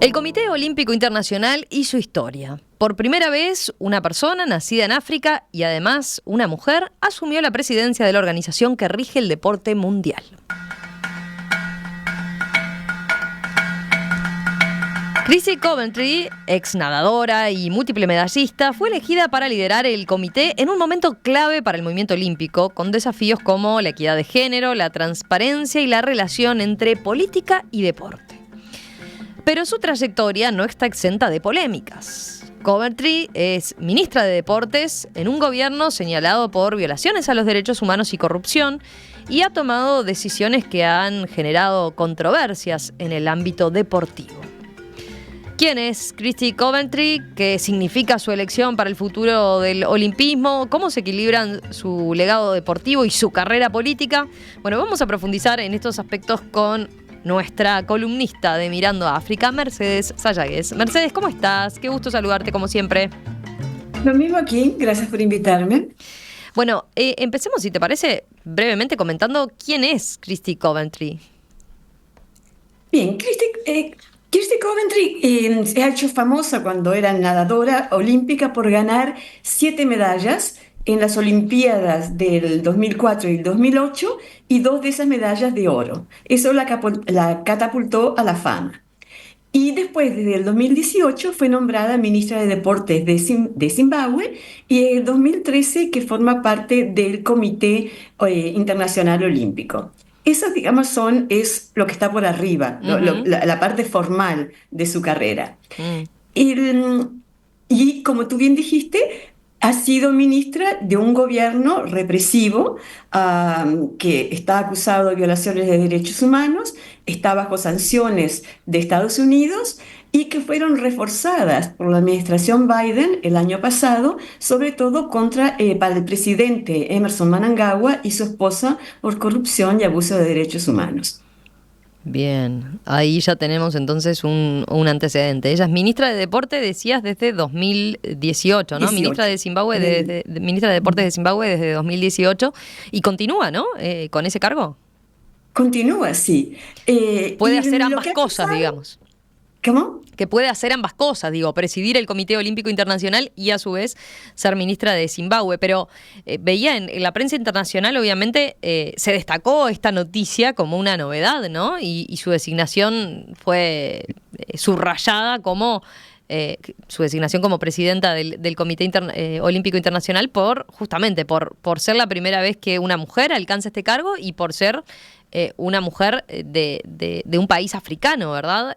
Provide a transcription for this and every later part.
El Comité Olímpico Internacional hizo historia. Por primera vez, una persona nacida en África y además una mujer asumió la presidencia de la organización que rige el deporte mundial. Chrissy Coventry, ex nadadora y múltiple medallista, fue elegida para liderar el comité en un momento clave para el movimiento olímpico, con desafíos como la equidad de género, la transparencia y la relación entre política y deporte. Pero su trayectoria no está exenta de polémicas. Coventry es ministra de Deportes en un gobierno señalado por violaciones a los derechos humanos y corrupción, y ha tomado decisiones que han generado controversias en el ámbito deportivo. ¿Quién es Chrissy Coventry? ¿Qué significa su elección para el futuro del olimpismo? ¿Cómo se equilibran su legado deportivo y su carrera política? Bueno, vamos a profundizar en estos aspectos con nuestra columnista de Mirando a África, Mercedes Sayagues. Mercedes, ¿cómo estás? Qué gusto saludarte como siempre. Lo mismo aquí, gracias por invitarme. Bueno, empecemos, si te parece, brevemente comentando quién es Chrissy Coventry. Bien, Chrissy Coventry se ha hecho famosa cuando era nadadora olímpica por ganar 7 medallas en las Olimpiadas del 2004 y el 2008 y 2 de esas medallas de oro. Eso la catapultó a la fama. Y después, desde el 2018, fue nombrada ministra de Deportes de Zimbabue, y en el 2013 que forma parte del Comité Internacional Olímpico. Eso, digamos, es lo que está por arriba, la parte formal de su carrera. Y como tú bien dijiste, ha sido ministra de un gobierno represivo que está acusado de violaciones de derechos humanos, está bajo sanciones de Estados Unidos y que fueron reforzadas por la administración Biden el año pasado, sobre todo para el presidente Emmerson Mnangagwa y su esposa por corrupción y abuso de derechos humanos. Bien, ahí ya tenemos entonces un antecedente. Ella es ministra de Deporte, decías, desde 2018, ¿no? 18. Ministra de Zimbabue, ministra de Deportes de Zimbabue desde 2018 y continúa, ¿no? Con ese cargo. Continúa, sí. Puede hacer ambas cosas, digamos. ¿Cómo? Que puede hacer ambas cosas, digo, presidir el Comité Olímpico Internacional y a su vez ser ministra de Zimbabue. Pero veía en la prensa internacional, obviamente, se destacó esta noticia como una novedad, ¿no? Y su designación fue subrayada como su designación como presidenta del Comité Olímpico Internacional justamente por ser la primera vez que una mujer alcanza este cargo y por ser una mujer de un país africano, ¿verdad?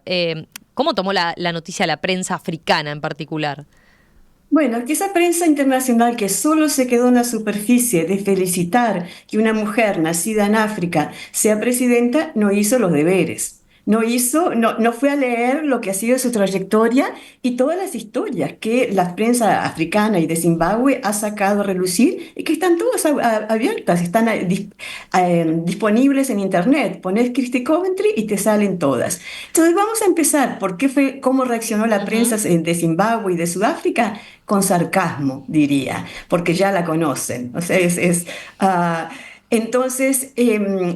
¿Cómo tomó la noticia la prensa africana en particular? Bueno, que esa prensa internacional que solo se quedó en la superficie de felicitar que una mujer nacida en África sea presidenta, no hizo los deberes. No fue a leer lo que ha sido su trayectoria y todas las historias que la prensa africana y de Zimbabue ha sacado a relucir y que están todas abiertas, están disponibles en internet. Pones Chrissy Coventry y te salen todas. Entonces vamos a empezar por cómo reaccionó la prensa de Zimbabue y de Sudáfrica, con sarcasmo, diría, porque ya la conocen. O sea, entonces,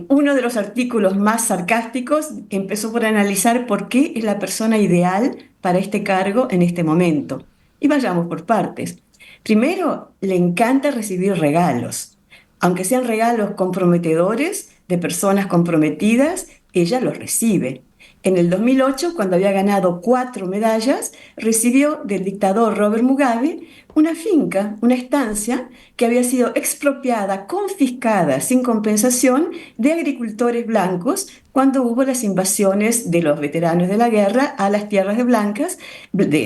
uno de los artículos más sarcásticos empezó por analizar por qué es la persona ideal para este cargo en este momento. Y vayamos por partes. Primero, le encanta recibir regalos. Aunque sean regalos comprometedores de personas comprometidas, ella los recibe. En el 2008, cuando había ganado 4 medallas, recibió del dictador Robert Mugabe una finca, una estancia que había sido expropiada, confiscada sin compensación de agricultores blancos cuando hubo las invasiones de los veteranos de la guerra a las tierras de blancos y de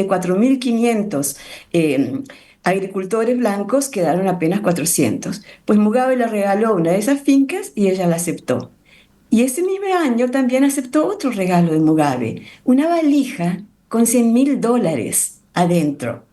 4.500 agricultores blancos quedaron apenas 400. Pues Mugabe le regaló una de esas fincas y ella la aceptó. Y ese mismo año también aceptó otro regalo de Mugabe, una valija con $100.000 adentro.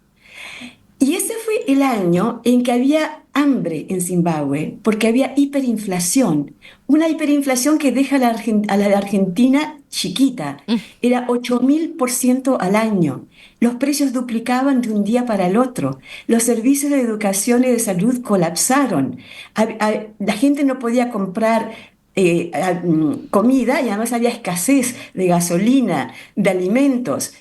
Y ese fue el año en que había hambre en Zimbabue, porque había hiperinflación. Una hiperinflación que deja a la Argentina chiquita. Era 8.000% al año. Los precios duplicaban de un día para el otro. Los servicios de educación y de salud colapsaron. La gente no podía comprar comida y además había escasez de gasolina, de alimentos.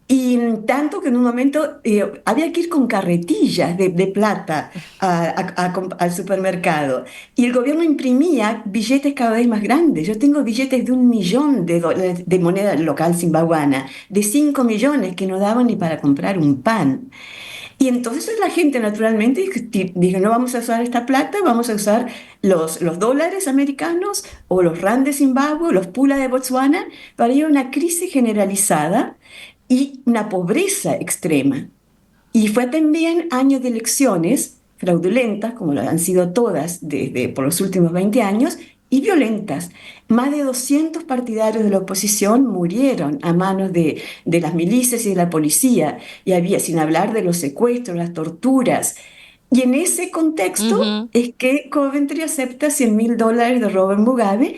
Y tanto que en un momento había que ir con carretillas de plata al supermercado. Y el gobierno imprimía billetes cada vez más grandes. Yo tengo billetes de 1 millón de dólares de moneda local zimbabuana, de 5 millones que no daban ni para comprar un pan. Y entonces la gente naturalmente dijo, no vamos a usar esta plata, vamos a usar los dólares americanos o los rand de Zimbabue, los pula de Botswana, para ir a una crisis generalizada y una pobreza extrema. Y fue también años de elecciones fraudulentas, como lo han sido todas por los últimos 20 años, y violentas. Más de 200 partidarios de la oposición murieron a manos de las milicias y de la policía, y había, sin hablar de los secuestros, las torturas. Y en ese contexto Ujú. es que Coventry acepta $100.000 de Robert Mugabe,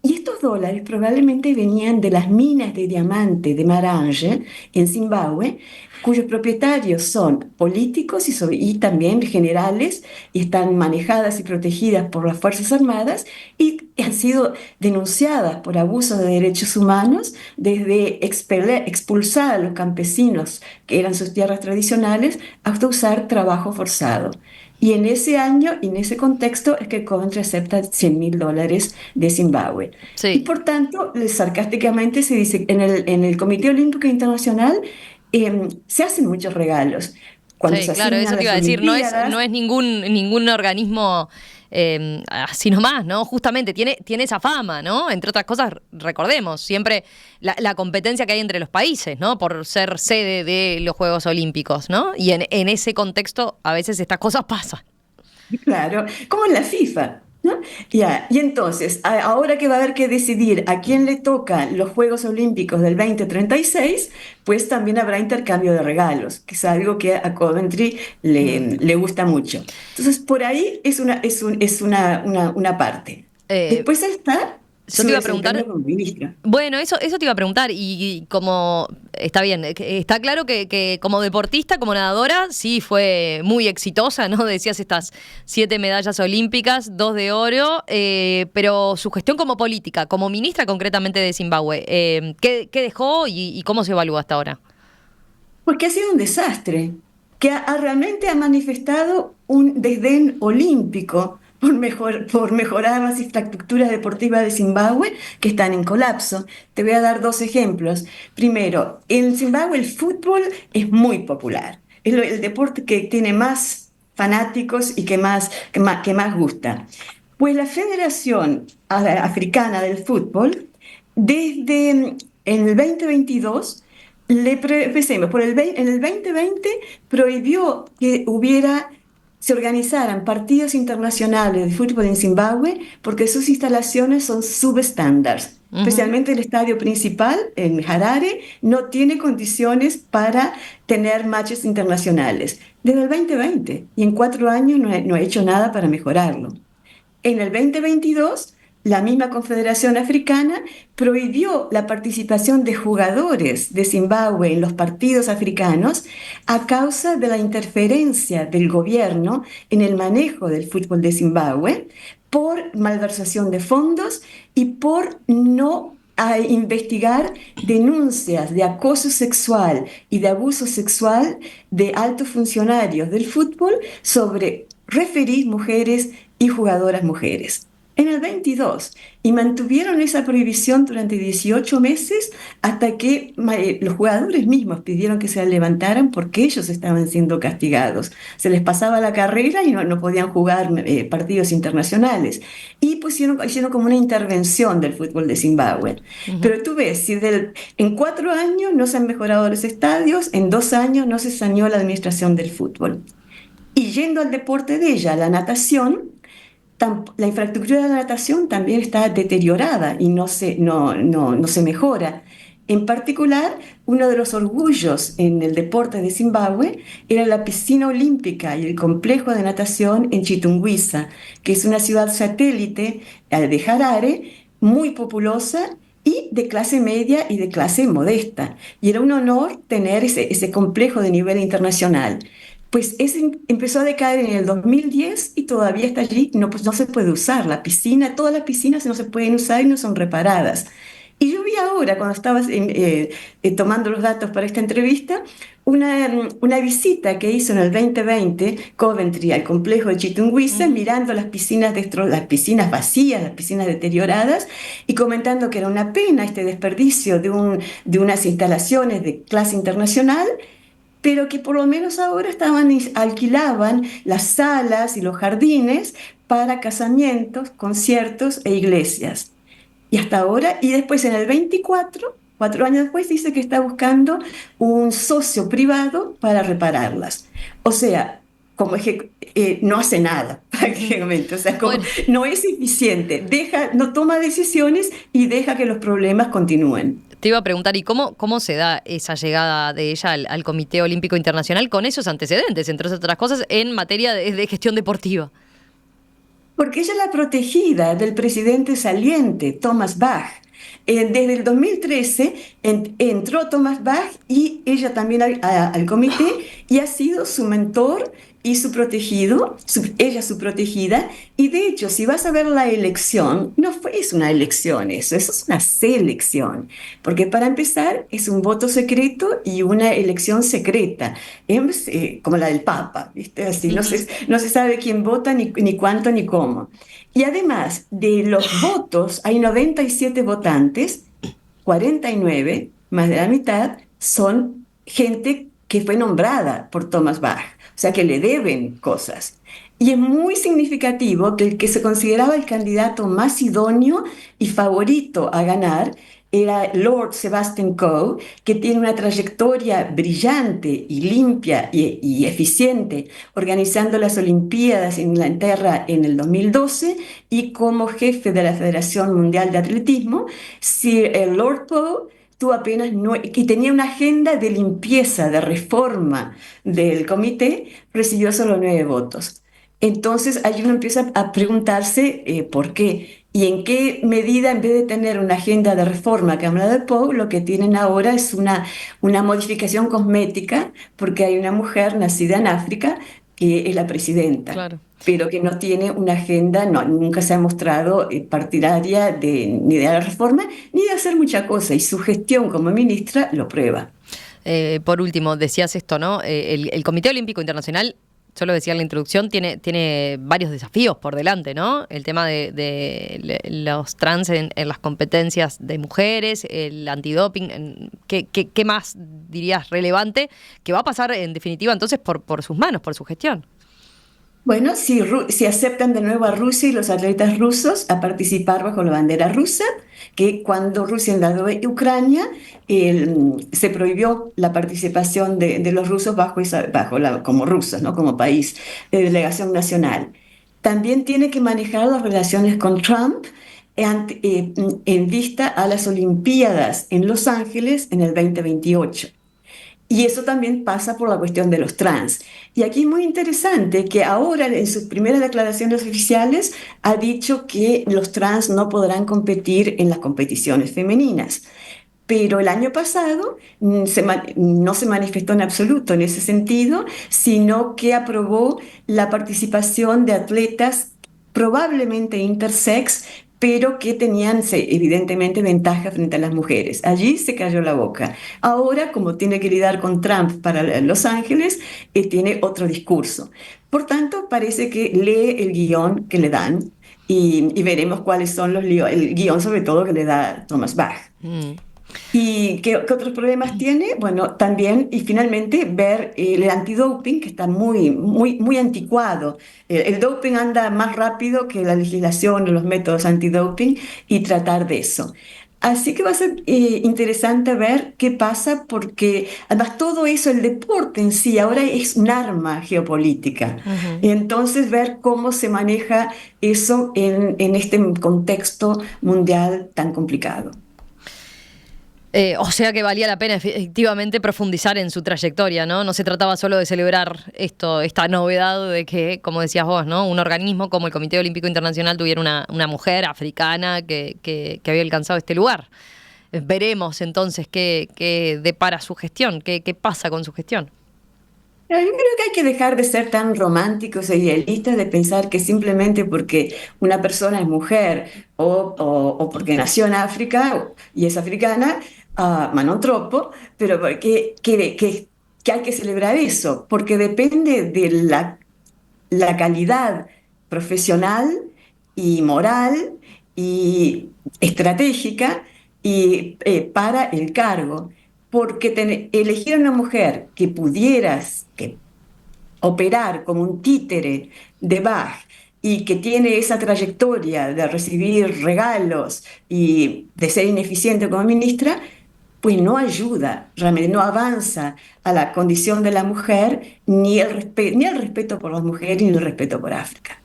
y estos dólares probablemente venían de las minas de diamante de Marangé en Zimbabue, cuyos propietarios son políticos y también generales, y están manejadas y protegidas por las Fuerzas Armadas, y han sido denunciadas por abusos de derechos humanos, desde expulsar a los campesinos que eran sus tierras tradicionales hasta usar trabajo forzado. Y en ese año y en ese contexto es que Coventry acepta $100.000 de Zimbabue. Y Sí. por tanto, sarcásticamente se dice, en el Comité Olímpico Internacional se hacen muchos regalos. Cuando Sí, se claro, eso asignan te iba las a decir, no Olimpiadas, es ningún organismo así nomás, ¿no? Justamente tiene esa fama, ¿no? Entre otras cosas, recordemos, siempre la competencia que hay entre los países, ¿no? Por ser sede de los Juegos Olímpicos, ¿no? Y en ese contexto a veces estas cosas pasan. claro, como en la FIFA, ¿no? Ya, y entonces, ahora que va a haber que decidir a quién le tocan los Juegos Olímpicos del 2036, pues también habrá intercambio de regalos, que es algo que a Coventry Mm. le gusta mucho. Entonces, por ahí es una parte. Eh, Después está yo te su iba a desempeño preguntar. como ministra. Bueno, eso te iba a preguntar, y como está bien, está claro que como deportista, como nadadora, sí fue muy exitosa, ¿no? Decías estas 7 medallas olímpicas, 2 de oro, pero su gestión como política, como ministra concretamente de Zimbabue, ¿qué dejó y cómo se evalúa hasta ahora? Porque ha sido un desastre, que realmente ha manifestado un desdén olímpico por mejorar las infraestructuras deportivas de Zimbabue, que están en colapso. Te voy a dar dos ejemplos. Primero, en Zimbabue el fútbol es muy popular. Es el deporte que tiene más fanáticos y que más gusta. Pues la Federación Africana del Fútbol, desde en el 2022, empecemos, en el 2020 prohibió que se organizaran partidos internacionales de fútbol en Zimbabue porque sus instalaciones son subestándares. Ujú. Especialmente el estadio principal en Harare no tiene condiciones para tener matches internacionales. Desde el 2020 y en 4 años no ha hecho nada para mejorarlo. En el 2022, la misma Confederación Africana prohibió la participación de jugadores de Zimbabue en los partidos africanos a causa de la interferencia del gobierno en el manejo del fútbol de Zimbabue, por malversación de fondos y por no investigar denuncias de acoso sexual y de abuso sexual de altos funcionarios del fútbol sobre referís mujeres y jugadoras mujeres. En el 22, y mantuvieron esa prohibición durante 18 meses hasta que los jugadores mismos pidieron que se levantaran porque ellos estaban siendo castigados. Se les pasaba la carrera y no podían jugar partidos internacionales. Y hicieron como una intervención del fútbol de Zimbabue. Ujú. Pero tú ves, si en 4 años no se han mejorado los estadios, en 2 años no se saneó la administración del fútbol. Y yendo al deporte de ella, la natación, la infraestructura de la natación también está deteriorada y no se mejora. En particular, uno de los orgullos en el deporte de Zimbabue era la piscina olímpica y el complejo de natación en Chitungwiza, que es una ciudad satélite de Harare, muy populosa y de clase media y de clase modesta. Y era un honor tener ese complejo de nivel internacional. Pues empezó a decaer en el 2010 y todavía está allí, no, pues no se puede usar. La piscina, todas las piscinas no se pueden usar y no son reparadas. Y yo vi ahora, cuando estabas tomando los datos para esta entrevista, una visita que hizo en el 2020 Coventry al complejo de Chitungwiza, Ujú. mirando las piscinas, las piscinas vacías, las piscinas deterioradas, y comentando que era una pena este desperdicio de unas instalaciones de clase internacional, pero que por lo menos ahora alquilaban las salas y los jardines para casamientos, conciertos e iglesias. Y hasta ahora, y después en el 24, 4 años después, dice que está buscando un socio privado para repararlas. O sea, no hace nada Ujú. prácticamente, o sea, como Bueno, no es eficiente, no toma decisiones y deja que los problemas continúen. te iba a preguntar, ¿y cómo se da esa llegada de ella al Comité Olímpico Internacional con esos antecedentes, entre otras cosas, en materia de gestión deportiva? Porque ella es la protegida del presidente saliente, Thomas Bach. Desde el 2013 entró Thomas Bach y ella también al comité y ha sido su mentor y su protegido, ella su protegida. Y de hecho, si vas a ver la elección, no fue es una elección eso es una selección. Porque para empezar es un voto secreto y una elección secreta, como la del Papa, ¿viste? Así, Ujú. no se sabe quién vota, ni cuánto, ni cómo. Y además de los votos, hay 97 votantes, 49, más de la mitad, son gente que fue nombrada por Thomas Bach, o sea que le deben cosas. Y es muy significativo que el que se consideraba el candidato más idóneo y favorito a ganar era Lord Sebastian Coe, que tiene una trayectoria brillante y limpia y eficiente, organizando las Olimpiadas en Inglaterra en el 2012 y como jefe de la Federación Mundial de Atletismo. Sir Lord Coe tuvo apenas que tenía una agenda de limpieza, de reforma del comité, recibió solo 9 votos. Entonces, ahí uno empieza a preguntarse por qué y en qué medida, en vez de tener una agenda de reforma que habla de Poe, lo que tienen ahora es una modificación cosmética, porque hay una mujer nacida en África que es la presidenta, Claro. pero que no tiene una agenda, no, nunca se ha mostrado partidaria ni de la reforma, ni de hacer mucha cosa, y su gestión como ministra lo prueba. Por último, decías esto, ¿no? El Comité Olímpico Internacional, yo lo decía en la introducción, tiene varios desafíos por delante, ¿no? El tema de los trans en las competencias de mujeres, el antidoping, ¿qué más dirías relevante que va a pasar en definitiva entonces por sus manos, por su gestión? Bueno, si aceptan de nuevo a Rusia y los atletas rusos a participar bajo la bandera rusa, que cuando Rusia invadió Ucrania, se prohibió la participación de los rusos como rusos, ¿no? Como país de delegación nacional. También tiene que manejar las relaciones con Trump en vista a las Olimpiadas en Los Ángeles en el 2028. Y eso también pasa por la cuestión de los trans. Y aquí es muy interesante que ahora en sus primeras declaraciones oficiales ha dicho que los trans no podrán competir en las competiciones femeninas. Pero el año pasado no se manifestó en absoluto en ese sentido, sino que aprobó la participación de atletas probablemente intersex, pero que tenían evidentemente ventaja frente a las mujeres. Allí se cayó la boca. Ahora, como tiene que lidiar con Trump para Los Ángeles, tiene otro discurso. Por tanto, parece que lee el guión que le dan y veremos cuáles son el guión sobre todo que le da Thomas Bach. Mm. ¿Y qué otros problemas tiene? Bueno, también, y finalmente, ver el antidoping, que está muy, muy, muy anticuado. El doping anda más rápido que la legislación o los métodos antidoping y tratar de eso. Así que va a ser interesante ver qué pasa, porque además todo eso, el deporte en sí, ahora es un arma geopolítica. Ujú. Entonces, ver cómo se maneja eso en este contexto mundial tan complicado. O sea que valía la pena efectivamente profundizar en su trayectoria, ¿no? No se trataba solo de celebrar esta novedad de que, como decías vos, ¿no? Un organismo como el Comité Olímpico Internacional tuviera una mujer africana que había alcanzado este lugar. Veremos entonces qué depara su gestión, qué pasa con su gestión. Yo creo que hay que dejar de ser tan románticos e idealistas de pensar que simplemente porque una persona es mujer o porque nació en África y es africana, ma non troppo, pero que hay que celebrar eso, porque depende de la calidad profesional y moral y estratégica para el cargo. Porque elegir a una mujer que pudieras que operar como un títere de Bach y que tiene esa trayectoria de recibir regalos y de ser ineficiente como ministra, pues no ayuda, realmente no avanza a la condición de la mujer, ni el respeto por las mujeres, ni el respeto por África.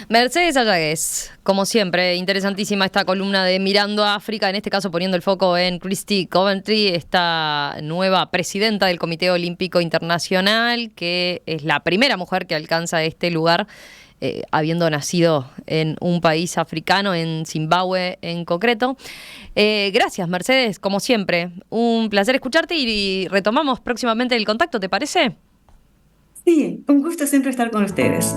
Mercedes Ayagues, como siempre, interesantísima esta columna de Mirando a África, en este caso poniendo el foco en Christy Coventry, esta nueva presidenta del Comité Olímpico Internacional, que es la primera mujer que alcanza este lugar, habiendo nacido en un país africano, en Zimbabue en concreto. Gracias, Mercedes, como siempre. Un placer escucharte y retomamos próximamente el contacto, ¿te parece? Sí, un gusto siempre estar con ustedes.